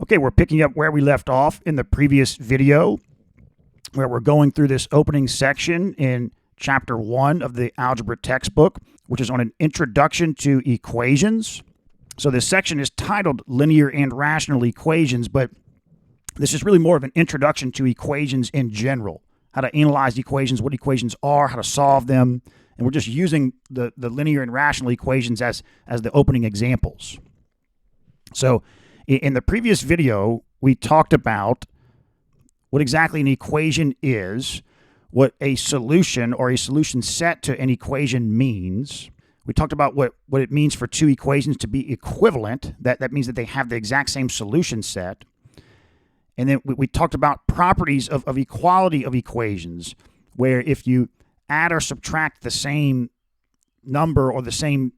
Okay, we're picking up where we left off in the previous video, where we're going through this opening section in chapter 1 of the algebra textbook, which is on an introduction to equations. So this section is titled linear and rational equations, but this is really more of an introduction to equations in general, how to analyze equations, what equations are, how to solve them, and we're just using the linear and rational equations as the opening examples. So in the previous video, we talked about what exactly an equation is, what a solution or a solution set to an equation means. We talked about what it means for two equations to be equivalent. That means that they have the exact same solution set. And then we talked about properties of equality of equations, where if you add or subtract the same number or the same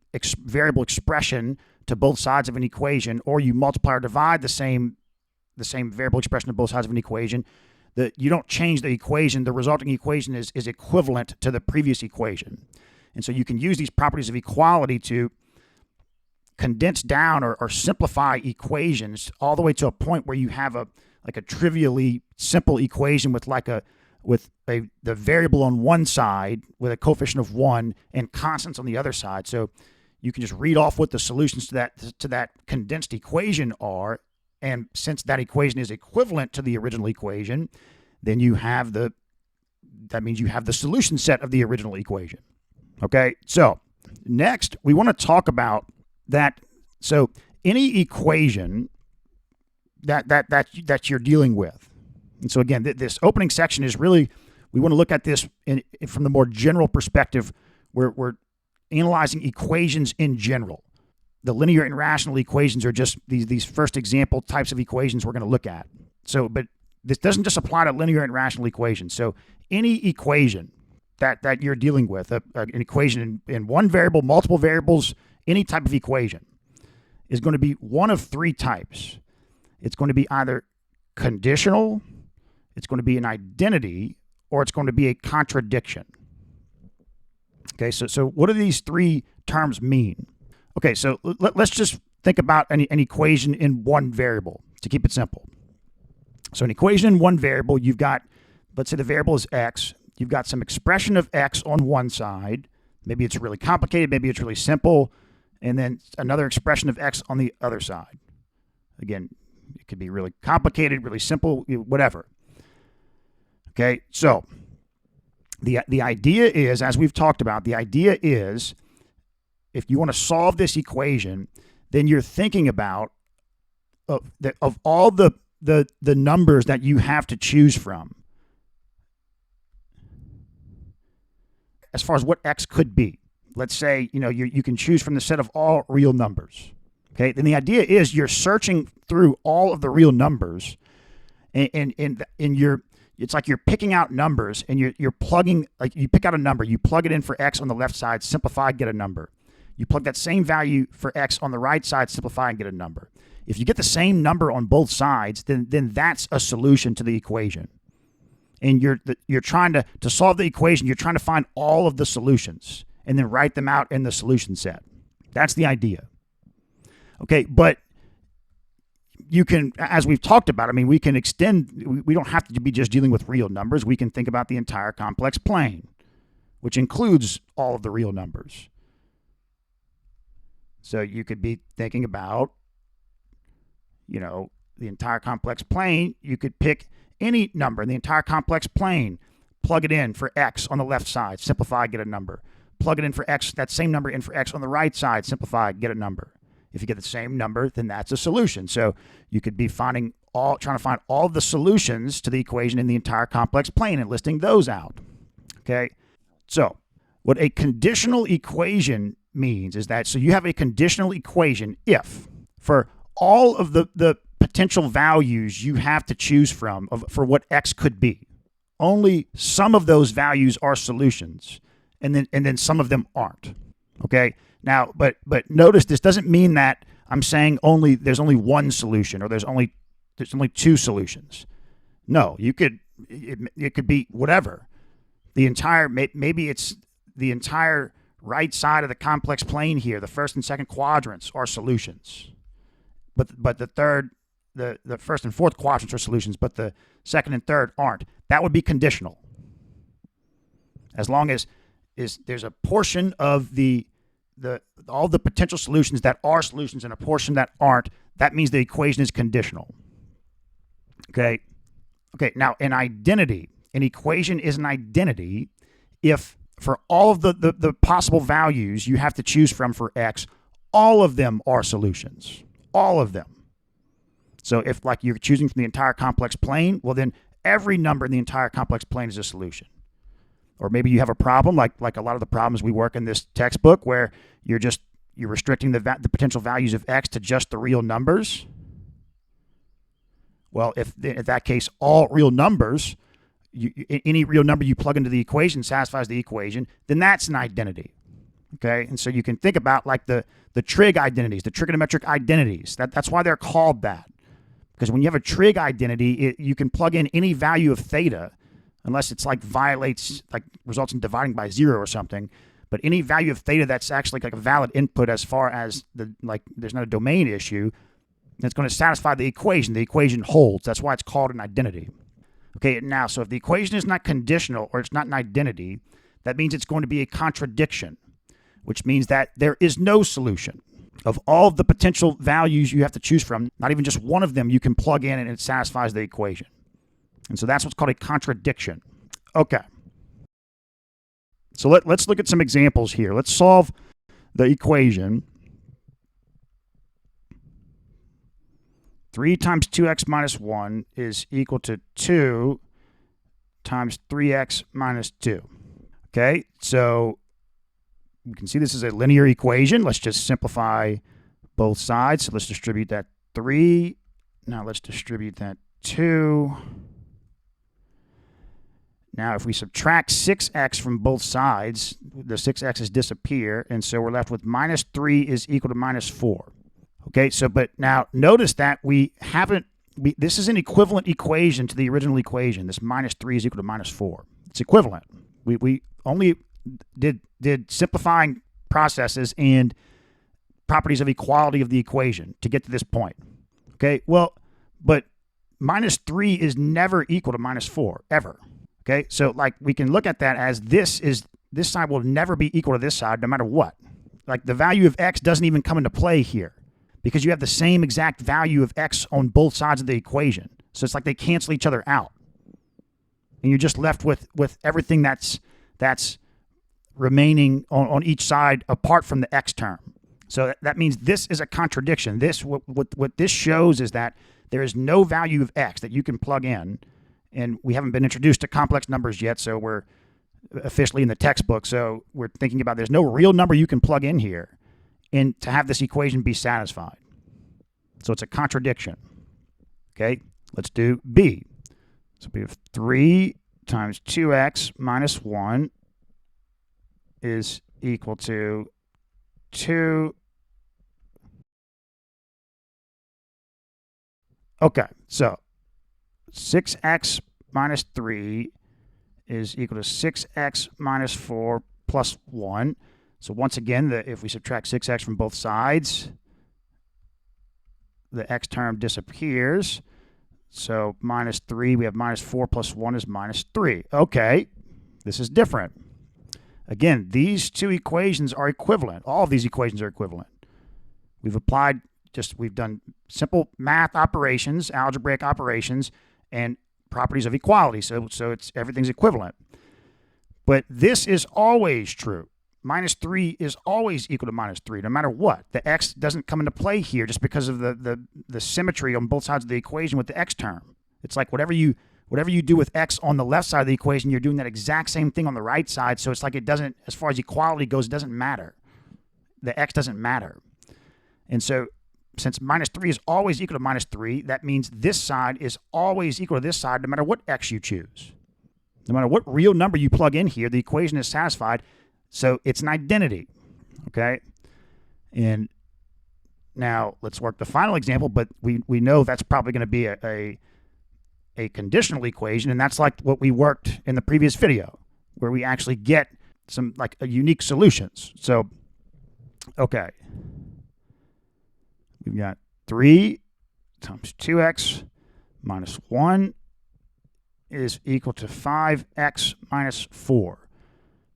variable expression to both sides of an equation, or you multiply or divide the same variable expression to both sides of an equation, that you don't change the equation. The resulting equation is equivalent to the previous equation. And so you can use these properties of equality to condense down or simplify equations all the way to a point where you have a trivially simple equation with the variable on one side with a coefficient of 1 and constants on the other side. So you can just read off what the solutions to that condensed equation are, and since that equation is equivalent to the original equation, then that means you have the solution set of the original equation. Okay, so next we want to talk about that. So any equation that you're dealing with, and so again, this opening section is really, we want to look at this from the more general perspective, where we're analyzing equations in general. The linear and rational equations are just these first example types of equations we're going to look at. So, but this doesn't just apply to linear and rational equations. So any equation that you're dealing with, an equation in one variable, multiple variables, any type of equation, is going to be one of three types. It's going to be either conditional, it's going to be an identity, or it's going to be a contradiction. Okay, so what do these three terms mean? Okay, so let's just think about an equation in one variable to keep it simple. So an equation in one variable, you've got, let's say the variable is x, you've got some expression of x on one side, maybe it's really complicated, maybe it's really simple, and then another expression of x on the other side. Again, it could be really complicated, really simple, whatever. Okay, so the idea is, as we've talked about, the idea is, if you want to solve this equation, then you're thinking about of all the numbers that you have to choose from, as far as what x could be. Let's say you can choose from the set of all real numbers. Okay, then the idea is you're searching through all of the real numbers, and it's like you're picking out numbers, and you're plugging, like you pick out a number, you plug it in for x on the left side, simplify, get a number. You plug that same value for x on the right side, simplify, and get a number. If you get the same number on both sides, then that's a solution to the equation. And you're trying to solve the equation, you're trying to find all of the solutions and then write them out in the solution set. That's the idea. Okay, but you can, as we've talked about, we can extend, we don't have to be just dealing with real numbers. We can think about the entire complex plane, which includes all of the real numbers. So you could be thinking about, the entire complex plane. You could pick any number in the entire complex plane, plug it in for x on the left side, simplify, get a number. Plug it in for x, that same number in for x on the right side, simplify, get a number. If you get the same number, then that's a solution. So you could be trying to find all the solutions to the equation in the entire complex plane and listing those out. Okay, so what a conditional equation means is that, so you have a conditional equation if, for all of the potential values you have to choose from for what x could be, only some of those values are solutions, and then some of them aren't. Okay, now but notice, this doesn't mean that I'm saying there's only one solution, or there's only two solutions. No, it could be whatever. Maybe it's the entire right side of the complex plane here, the first and second quadrants are solutions. But the third the first and fourth quadrants are solutions, but the second and third aren't. That would be conditional. As long as there's a portion of all the potential solutions that are solutions and a portion that aren't, that means the equation is conditional. Okay. Now, an equation is an identity if for all of the possible values you have to choose from for x, all of them are solutions. All of them. So if like you're choosing from the entire complex plane, well then every number in the entire complex plane is a solution. Or maybe you have a problem like a lot of the problems we work in this textbook where you're restricting the potential values of x to just the real numbers. Well, if in that case all real numbers, any real number you plug into the equation satisfies the equation, then that's an identity. Okay, and so you can think about like the trig identities, the trigonometric identities. That's why they're called that. Because when you have a trig identity, you can plug in any value of theta, unless it's like results in dividing by 0 or something. But any value of theta that's actually like a valid input as far as there's not a domain issue, it's going to satisfy the equation. The equation holds. That's why it's called an identity. Okay, now, so if the equation is not conditional or it's not an identity, that means it's going to be a contradiction, which means that there is no solution. Of all of the potential values you have to choose from, not even just one of them you can plug in and it satisfies the equation. And so that's what's called a contradiction. Okay. So let's look at some examples here. Let's solve the equation 3 times 2x minus 1 is equal to 2 times 3x minus 2. Okay, so you can see this is a linear equation. Let's just simplify both sides. So let's distribute that 3. Now let's distribute that 2. Now if we subtract 6x from both sides, the 6x's disappear, and so we're left with minus 3 is equal to minus 4. Okay, so but now notice that this is an equivalent equation to the original equation. This minus 3 is equal to minus 4. It's equivalent. We only did simplifying processes and properties of equality of the equation to get to this point. Okay, well, but minus 3 is never equal to minus 4, ever. Okay, so like we can look at that as this side will never be equal to this side no matter what. Like the value of x doesn't even come into play here because you have the same exact value of x on both sides of the equation. So it's like they cancel each other out. And you're just left with everything that's remaining on each side apart from the x term. So that means this is a contradiction. What this shows is that there is no value of x that you can plug in, and we haven't been introduced to complex numbers yet, so we're officially in the textbook, so we're thinking about there's no real number you can plug in here and to have this equation be satisfied. So it's a contradiction. Okay, let's do B. So we have 3 times 2x minus 1 is equal to 2. Okay, so 6x minus 3 is equal to 6x minus 4 plus 1. So once again, if we subtract 6x from both sides, the x term disappears. So minus 3, we have minus 4 plus 1 is minus 3. Okay, this is different. Again, these two equations are equivalent. All of these equations are equivalent. We've done simple math operations, algebraic operations, and properties of equality. So everything's equivalent. But this is always true. Minus 3 is always equal to minus 3, no matter what. The x doesn't come into play here just because of the symmetry on both sides of the equation with the x term. It's like whatever you do with x on the left side of the equation, you're doing that exact same thing on the right side. So it's like it doesn't, as far as equality goes, it doesn't matter. The x doesn't matter. And so since minus 3 is always equal to minus 3, that means this side is always equal to this side no matter what x you choose. No matter what real number you plug in here, the equation is satisfied. So it's an identity, okay? And now let's work the final example, but we know that's probably going to be a conditional equation, and that's like what we worked in the previous video, where we actually get some like unique solutions. So, okay. We've got 3 times 2x minus 1 is equal to 5x minus 4.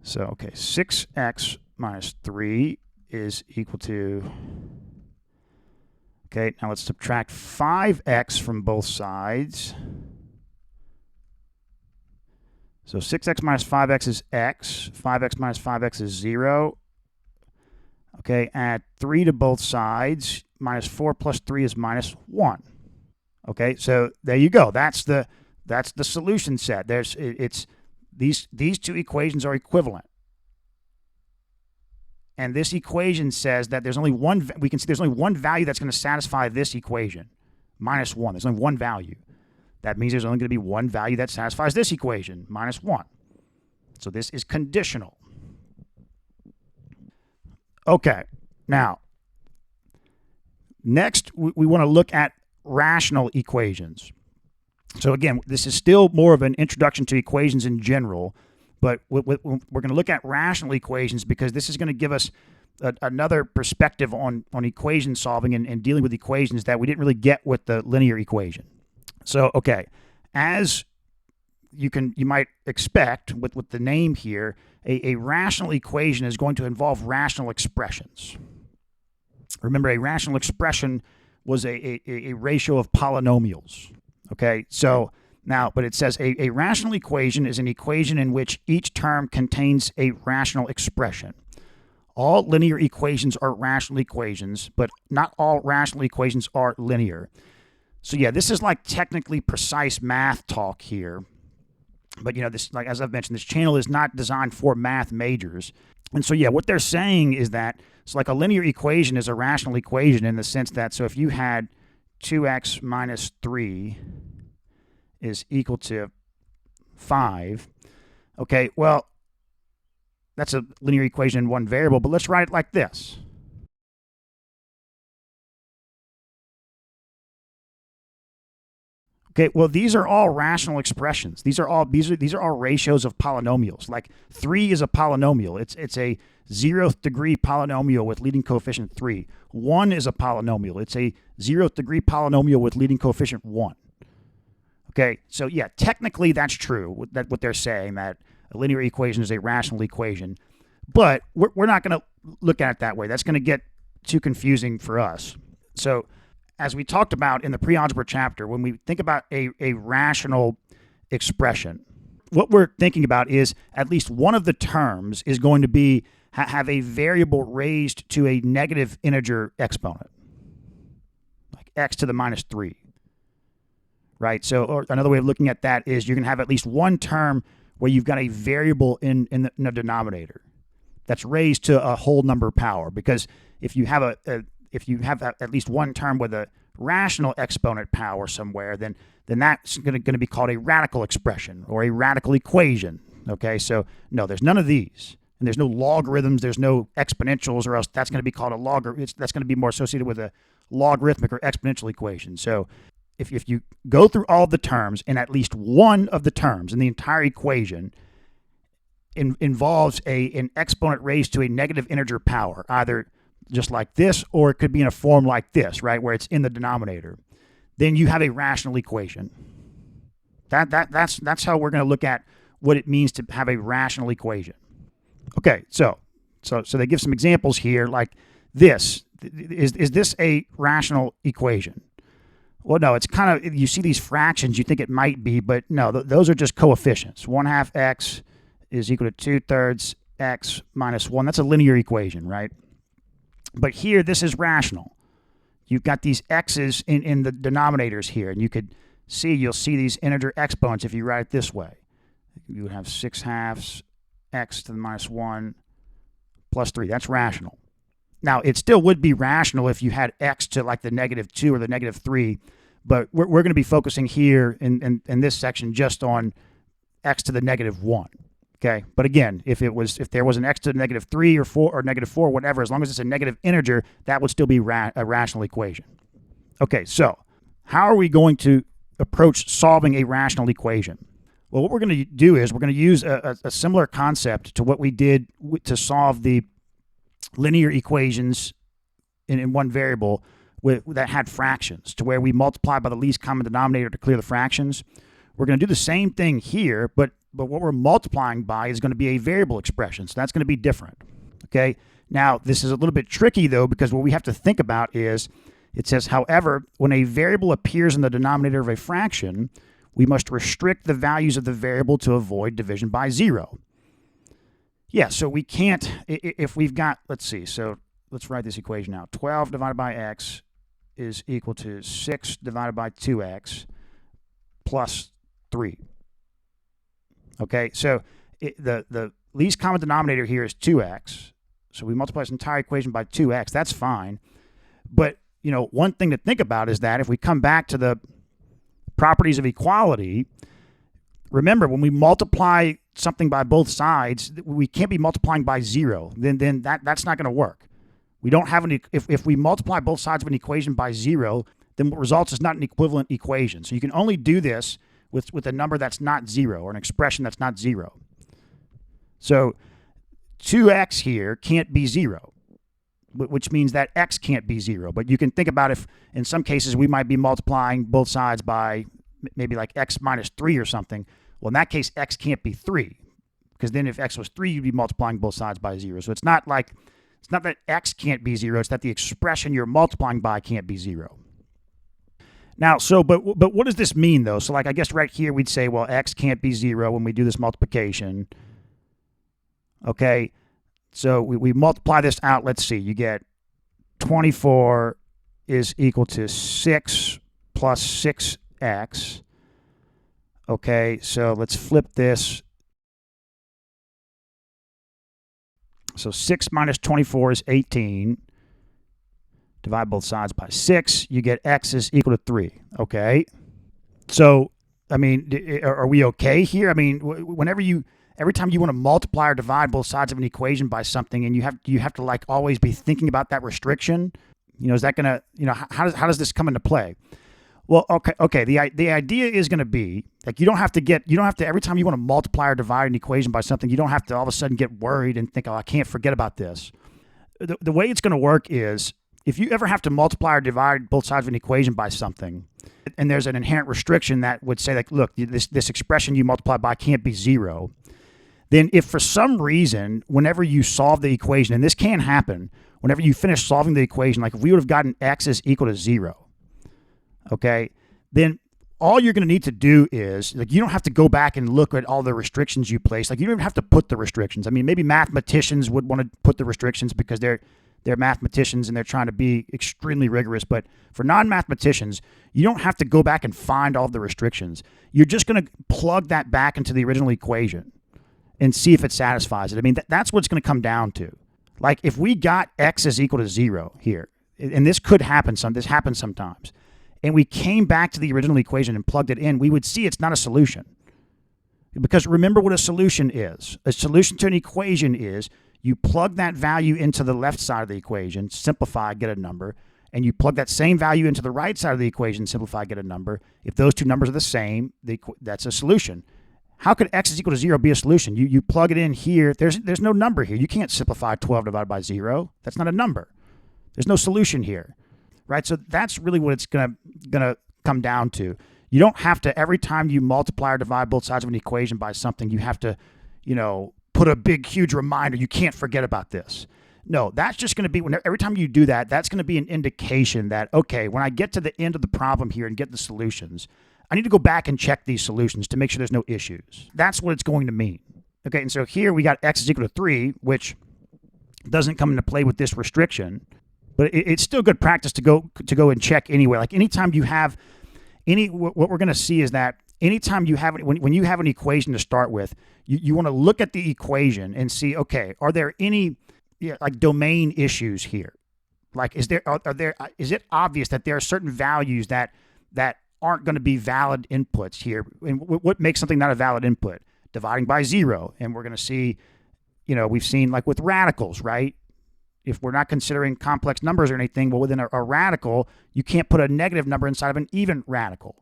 So, okay, 6x minus 3 is equal to, okay, now let's subtract 5x from both sides. So 6x minus 5x is x. 5x minus 5x is 0. Okay, add 3 to both sides. Minus 4 plus 3 is minus 1. Okay, so there you go. That's the solution set. These two equations are equivalent. And this equation says that there's only one, we can see there's only one value that's going to satisfy this equation, minus 1. There's only one value. That means there's only going to be one value that satisfies this equation, minus 1. So this is conditional. Okay, now, next we want to look at rational equations. So again, this is still more of an introduction to equations in general, but we're going to look at rational equations because this is going to give us another perspective on equation solving and dealing with equations that we didn't really get with the linear equation. So, okay, as you might expect with the name here, a rational equation is going to involve rational expressions. Remember, a rational expression was a ratio of polynomials. Okay, so now, but it says a rational equation is an equation in which each term contains a rational expression. All linear equations are rational equations, but not all rational equations are linear. So yeah, this is like technically precise math talk here. But, you know, this, like as I've mentioned, this channel is not designed for math majors. And so, yeah, what they're saying is that, so like a linear equation is a rational equation in the sense that, so if you had 2x minus 3 is equal to 5, okay, well, that's a linear equation in one variable, but let's write it like this. Okay, well, these are all rational expressions. These are all ratios of polynomials. Like 3 is a polynomial. It's a 0th degree polynomial with leading coefficient 3. 1 is a polynomial. It's a 0th degree polynomial with leading coefficient 1. Okay, so yeah, technically that's true. What they're saying, that a linear equation is a rational equation, but we're not going to look at it that way. That's going to get too confusing for us. So, as we talked about in the pre-algebra chapter, when we think about a rational expression, what we're thinking about is at least one of the terms is going to be have a variable raised to a negative integer exponent, like x to the minus 3, right? So or another way of looking at that is you're going to have at least one term where you've got a variable in the denominator that's raised to a whole number power, because if you have if you have at least one term with a rational exponent power somewhere, then that's going to be called a radical expression or a radical equation. Okay, so no, there's none of these. And there's no logarithms, there's no exponentials, or else that's going to be called a that's going to be more associated with a logarithmic or exponential equation. So if you go through all of the terms and at least one of the terms in the entire equation involves an exponent raised to a negative integer power, either just like this, or it could be in a form like this, right, where it's in the denominator, then you have a rational equation. That's how we're going to look at what it means to have a rational equation. Okay, so they give some examples here, like this. Is this a rational equation? Well, no, it's kind of, you see these fractions, you think it might be, but no, those are just coefficients. 1/2 x is equal to 2/3 x minus 1. That's a linear equation, right? But here, this is rational. You've got these x's in the denominators here, and you'll see these integer exponents if you write it this way. You would have 6/2 x to the minus 1 plus 3. That's rational. Now, it still would be rational if you had x to like the -2 or the -3, but we're going to be focusing here in this section just on x to the -1. Okay, but again, if there was an x to the -3 or 4 or -4, whatever, as long as it's a negative integer, that would still be a rational equation. Okay, so how are we going to approach solving a rational equation? Well, what we're going to do is we're going to use a similar concept to what we did to solve the linear equations in one variable that had fractions, to where we multiply by the least common denominator to clear the fractions. We're going to do the same thing here, but what we're multiplying by is going to be a variable expression, so that's going to be different. Okay. Now, this is a little bit tricky, though, because what we have to think about is, it says, however, when a variable appears in the denominator of a fraction, we must restrict the values of the variable to avoid division by 0. Yeah, so we can't, if we've got, let's see, so let's write this equation out. 12 divided by x is equal to 6 divided by 2x plus 3. Okay, so the least common denominator here is 2x. So we multiply this entire equation by 2x. That's fine. But, you know, one thing to think about is that if we come back to the properties of equality, remember, when we multiply something by both sides, we can't be multiplying by 0. Then that's not going to work. We don't have any, if we multiply both sides of an equation by 0, then what results is not an equivalent equation. So you can only do this with a number that's not 0, or an expression that's not 0. So 2x here can't be 0, which means that x can't be 0. But you can think about if in some cases we might be multiplying both sides by maybe like x minus 3 or something. Well, in that case, x can't be 3, because then if x was 3, you'd be multiplying both sides by 0. So it's not that x can't be 0, it's that the expression you're multiplying by can't be 0. Now, but what does this mean, though? So, like, I guess right here we'd say, well, x can't be 0 when we do this multiplication. Okay, so we multiply this out. Let's see, you get 24 is equal to 6 plus 6x. Okay, so let's flip this. So 6 minus 24 is 18. Divide both sides by 6. You get x is equal to 3. Okay. So, I mean, are we okay here? I mean, every time you want to multiply or divide both sides of an equation by something, and you have to like always be thinking about that restriction, you know, is that going to, you know, how does this come into play? Well, okay. The idea is going to be like you don't have to every time you want to multiply or divide an equation by something, you don't have to all of a sudden get worried and think, oh, I can't forget about this. The way it's going to work is, if you ever have to multiply or divide both sides of an equation by something, and there's an inherent restriction that would say, like, look, this expression you multiply by can't be 0, then if for some reason, whenever you solve the equation, and this can happen, whenever you finish solving the equation, like if we would have gotten x is equal to 0, okay, then all you're going to need to do is, like, you don't have to go back and look at all the restrictions you place. Like, you don't even have to put the restrictions. I mean, maybe mathematicians would want to put the restrictions because they're mathematicians and they're trying to be extremely rigorous. But for non-mathematicians, you don't have to go back and find all the restrictions. You're just going to plug that back into the original equation and see if it satisfies it. I mean, that's what it's going to come down to. Like, if we got x is equal to 0 here, and this could happen, this happens sometimes, and we came back to the original equation and plugged it in, we would see it's not a solution. Because remember what a solution is. A solution to an equation is you plug that value into the left side of the equation, simplify, get a number, and you plug that same value into the right side of the equation, simplify, get a number. If those two numbers are the same, that's a solution. How could x is equal to 0 be a solution? You plug it in here. There's no number here. You can't simplify 12 divided by 0. That's not a number. There's no solution here, right? So that's really what it's gonna come down to. You don't have to, every time you multiply or divide both sides of an equation by something, you have to, you know, put a big, huge reminder, you can't forget about this. No, that's just going to be, every time you do that, that's going to be an indication that, okay, when I get to the end of the problem here and get the solutions, I need to go back and check these solutions to make sure there's no issues. That's what it's going to mean. Okay, and so here we got x is equal to 3, which doesn't come into play with this restriction, but it's still good practice to go and check anyway. Like anytime you have what we're going to see is that anytime you have, when you have an equation to start with, you want to look at the equation and see, okay, are there any like domain issues here? Like, is it obvious that there are certain values that aren't going to be valid inputs here? And what makes something not a valid input? Dividing by 0. And we're going to see, you know, we've seen like with radicals, right? If we're not considering complex numbers or anything, well, within a radical, you can't put a negative number inside of an even radical.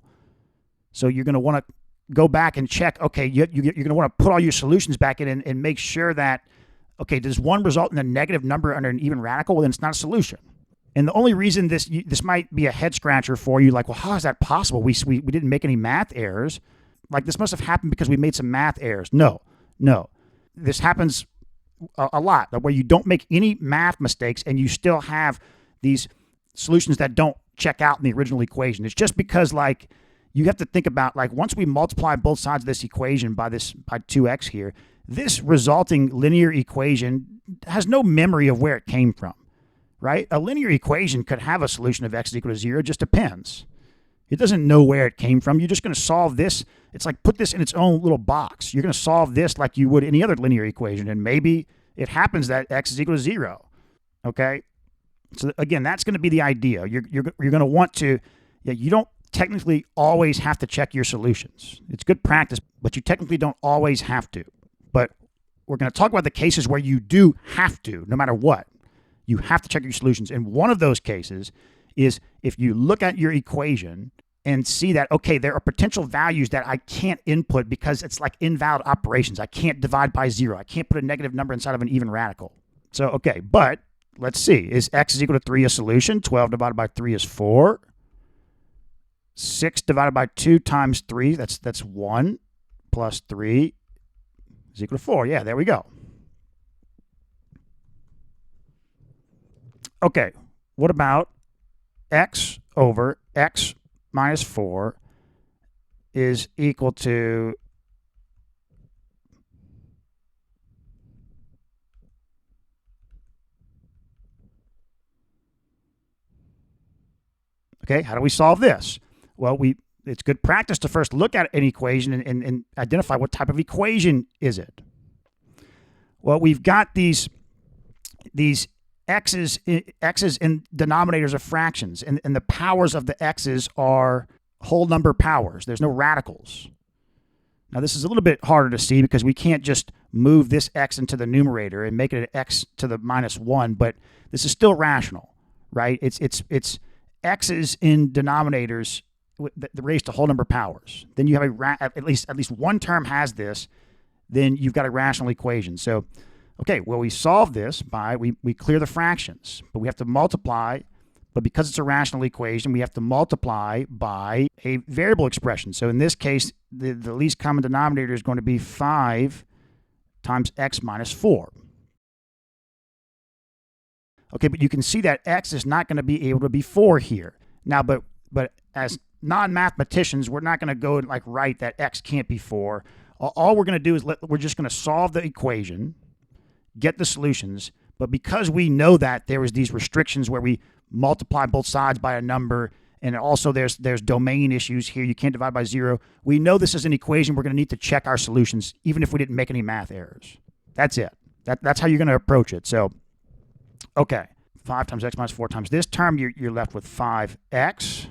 So you're going to want to go back and check, okay, you're going to want to put all your solutions back in and make sure that, okay, does one result in a negative number under an even radical? Well, then it's not a solution. And the only reason this might be a head scratcher for you, like, well, how is that possible? We didn't make any math errors. Like, this must have happened because we made some math errors. No. This happens a lot, where you don't make any math mistakes and you still have these solutions that don't check out in the original equation. It's just because, like, you have to think about, like, once we multiply both sides of this equation by 2x here, this resulting linear equation has no memory of where it came from, right? A linear equation could have a solution of x is equal to 0. It just depends. It doesn't know where it came from. You're just going to solve this. It's like put this in its own little box. You're going to solve this like you would any other linear equation, and maybe it happens that x is equal to 0, okay? So again, that's going to be the idea. You're going to want to, you don't technically always have to check your solutions. It's good practice, but you technically don't always have to. But we're going to talk about the cases where you do have to, no matter what. You have to check your solutions. And one of those cases is if you look at your equation and see that, okay, there are potential values that I can't input because it's like invalid operations. I can't divide by 0. I can't put a negative number inside of an even radical. So, okay, but let's see. Is x is equal to 3 a solution? 12 divided by 3 is 4. 6 divided by 2 times 3, that's 1, plus 3 is equal to 4. Yeah, there we go. Okay, what about x over x minus 4 is equal to okay, how do we solve this? Well, it's good practice to first look at an equation and identify what type of equation is it. Well, we've got these x's in denominators of fractions, and the powers of the x's are whole number powers. There's no radicals. Now, this is a little bit harder to see because we can't just move this x into the numerator and make it an x to the minus 1, but this is still rational, right? It's x's in denominators that raised to whole number powers. Then you have at least one term has this. Then you've got a rational equation. So, okay, well, we solve this by we clear the fractions, but we have to multiply. But because it's a rational equation, we have to multiply by a variable expression. So in this case, the least common denominator is going to be 5 times x minus 4. Okay, but you can see that x is not going to be able to be 4 here. Now, but as non-mathematicians, we're not going to go and like write that x can't be 4. All we're going to do is we're just going to solve the equation, get the solutions, but because we know that there is these restrictions where we multiply both sides by a number, and also there's domain issues here, you can't divide by 0, we know this is an equation we're going to need to check our solutions even if we didn't make any math errors. That's it. That's how you're going to approach it. So, okay, 5 times x minus 4 times this term, you're left with 5x.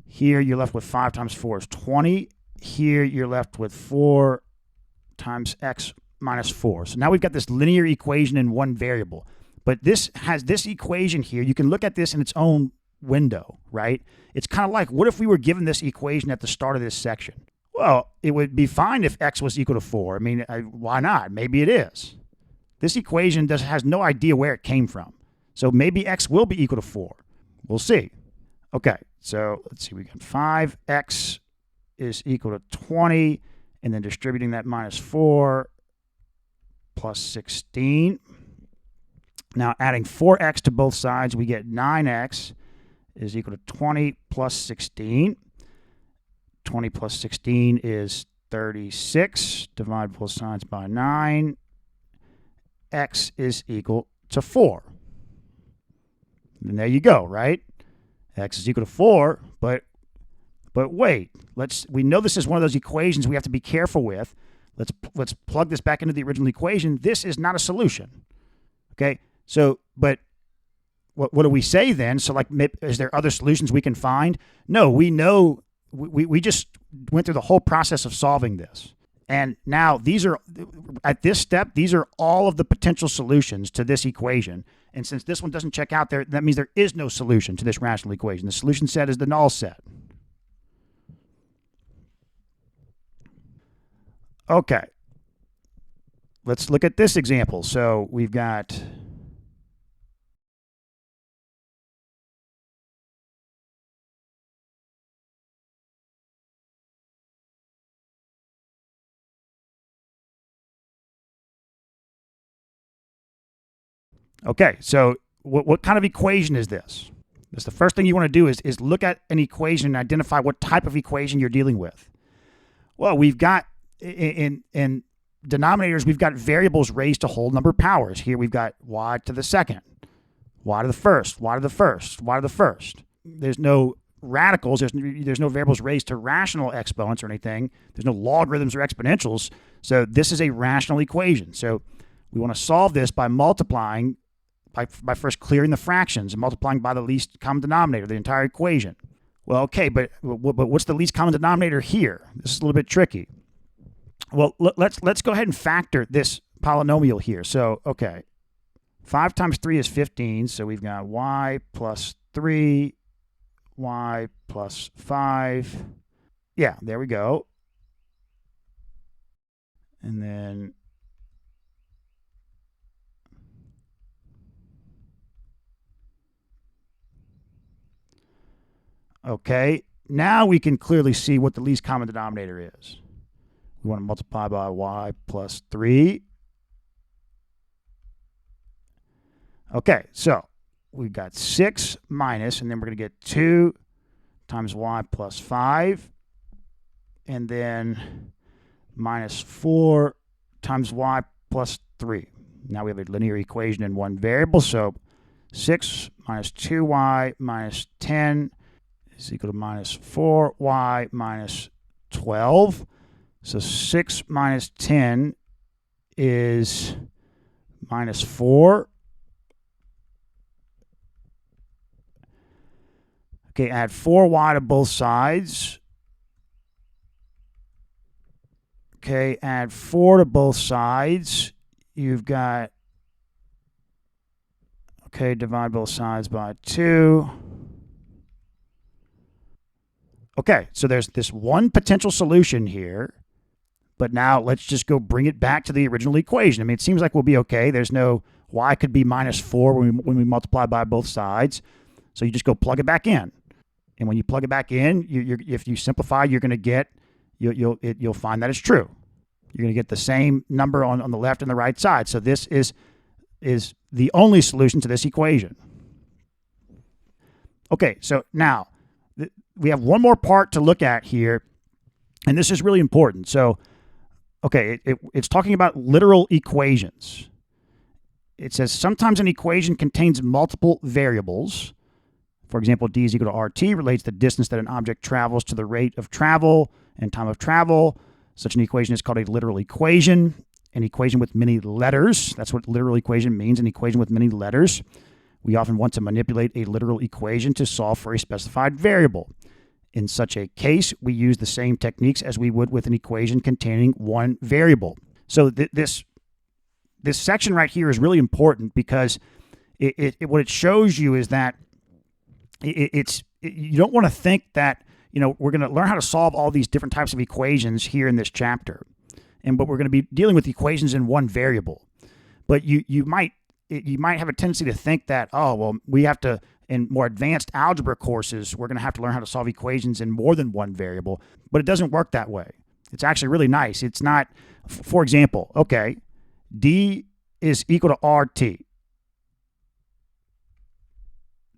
Here you're left with 5 times 4 is 20. Here you're left with 4 times x minus 4. So now we've got this linear equation in one variable. But this has this equation here. You can look at this in its own window, right? It's kind of like, what if we were given this equation at the start of this section? Well, it would be fine if x was equal to 4. I mean, why not? Maybe it is. This equation has no idea where it came from. So maybe x will be equal to 4. We'll see. Okay, so let's see. We got 5x is equal to 20, and then distributing that minus 4 plus 16. Now adding 4x to both sides, we get 9x is equal to 20 plus 16. 20 plus 16 is 36. Divide both sides by 9. X is equal to 4. And there you go, right? X is equal to 4, but wait, we know this is one of those equations we have to be careful with. Let's plug this back into the original equation. This is not a solution. Okay? So, but what do we say then? So, like, is there other solutions we can find? No, we know we just went through the whole process of solving this. And now at this step, these are all of the potential solutions to this equation. And since this one doesn't check out there, that means there is no solution to this rational equation. The solution set is the null set. Okay. Let's look at this example. So we've got Okay, so what kind of equation is this? That's the first thing you want to do is look at an equation and identify what type of equation you're dealing with. Well, we've got in denominators, we've got variables raised to whole number powers. Here we've got y to the second, y to the first, y to the first, y to the first. There's no radicals. There's no variables raised to rational exponents or anything. There's no logarithms or exponentials. So this is a rational equation. So we want to solve this by multiplying, by first clearing the fractions and multiplying by the least common denominator, the entire equation. Well, okay, but what's the least common denominator here? This is a little bit tricky. Well, let's go ahead and factor this polynomial here. So, okay, 5 times 3 is 15, so we've got y plus 3, y plus 5. Yeah, there we go. And then okay, now we can clearly see what the least common denominator is. We want to multiply by y plus 3. Okay, so we've got 6 minus, and then we're going to get 2 times y plus 5, and then minus 4 times y plus 3. Now we have a linear equation in one variable, so 6 minus 2y minus 10 is equal to minus 4y minus 12. So 6 minus 10 is minus 4. Okay, add 4y to both sides. Okay, add 4 to both sides. You've got, okay, divide both sides by 2. Okay, so there's this one potential solution here. But now let's just go bring it back to the original equation. I mean, it seems like we'll be okay. There's no y could be minus 4 when we multiply by both sides. So you just go plug it back in. And when you plug it back in, if you simplify, you're going to get, you'll find that it's true. You're going to get the same number on the left and the right side. So this is the only solution to this equation. Okay, so now we have one more part to look at here, and this is really important. So, okay, it's talking about literal equations. It says sometimes an equation contains multiple variables. For example, d is equal to rt relates the distance that an object travels to the rate of travel and time of travel. Such an equation is called a literal equation. An equation with many letters. That's what literal equation means, an equation with many letters. We often want to manipulate a literal equation to solve for a specified variable. In such a case, we use the same techniques as we would with an equation containing one variable. So this section right here is really important because what it shows you is that you don't want to think that, we're going to learn how to solve all these different types of equations here in this chapter. But we're going to be dealing with equations in one variable. But you might have a tendency to think that, oh, well, we have to, in more advanced algebra courses, we're going to have to learn how to solve equations in more than one variable. But it doesn't work that way. It's actually really nice. It's not, for example, okay, d is equal to rt.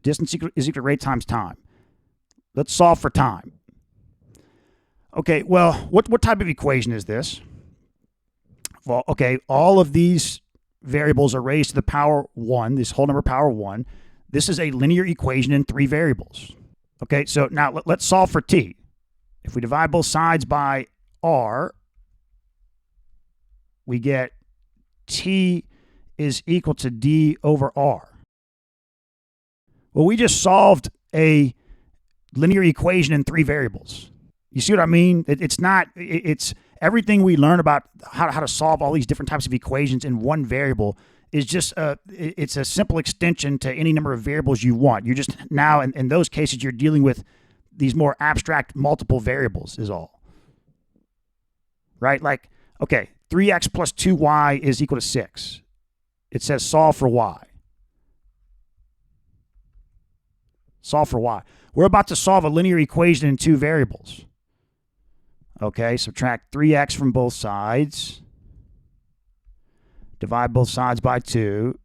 Distance is equal to rate times time. Let's solve for time. Okay, well, what type of equation is this? Well, okay, all of these variables are raised to the power 1, this whole number power 1. This is a linear equation in 3 variables. Okay, so now let's solve for t. If we divide both sides by r, we get t is equal to d over r. Well, we just solved a linear equation in 3 variables. You see what I mean? It's everything we learn about how to solve all these different types of equations in one variable is just it's a simple extension to any number of variables you want. You're just now, in those cases, you're dealing with these more abstract multiple variables is all. Right? Like, okay, 3x plus 2y is equal to 6. It says solve for y. Solve for y. We're about to solve a linear equation in 2 variables. Okay, subtract 3x from both sides. Divide both sides by 2.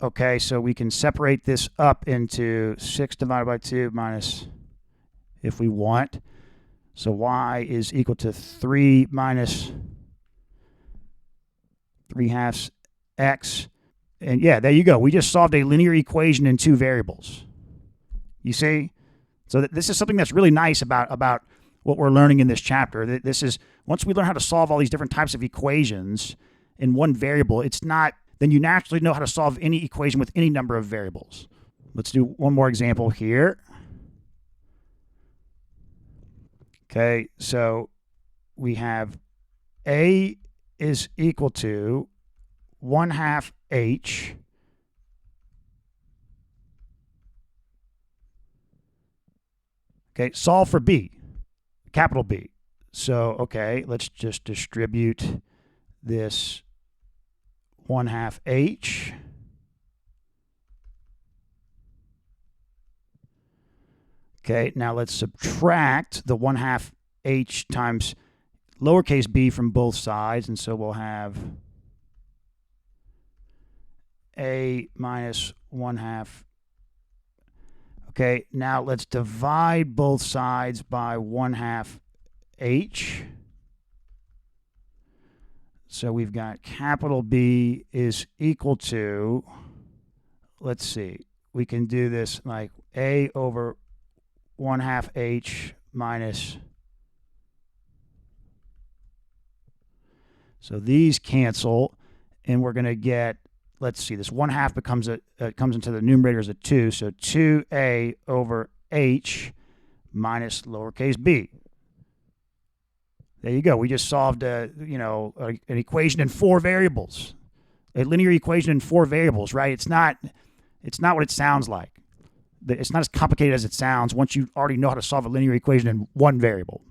Okay, so we can separate this up into 6 divided by 2 minus, if we want. So y is equal to 3 minus 3/2 x. And yeah, there you go. We just solved a linear equation in two variables. You see? So this is something that's really nice about what we're learning in this chapter. This is, once we learn how to solve all these different types of equations in one variable, then you naturally know how to solve any equation with any number of variables. Let's do one more example here. Okay, so we have A is equal to 1/2 h Okay, solve for B, capital B. So, okay, let's just distribute this 1/2 h. Okay, now let's subtract the 1/2 h times lowercase b from both sides, and so we'll have a minus 1/2. Okay, now let's divide both sides by 1/2 h. So we've got capital B is equal to, let's see, we can do this like a over 1/2 h minus, so these cancel, and we're going to get, let's see, this 1/2 becomes comes into the numerator as a 2, so 2a over h minus lowercase b. There you go. We just solved an equation in 4 variables, a linear equation in 4 variables, right? It's not what it sounds like. It's not as complicated as it sounds once you already know how to solve a linear equation in one variable.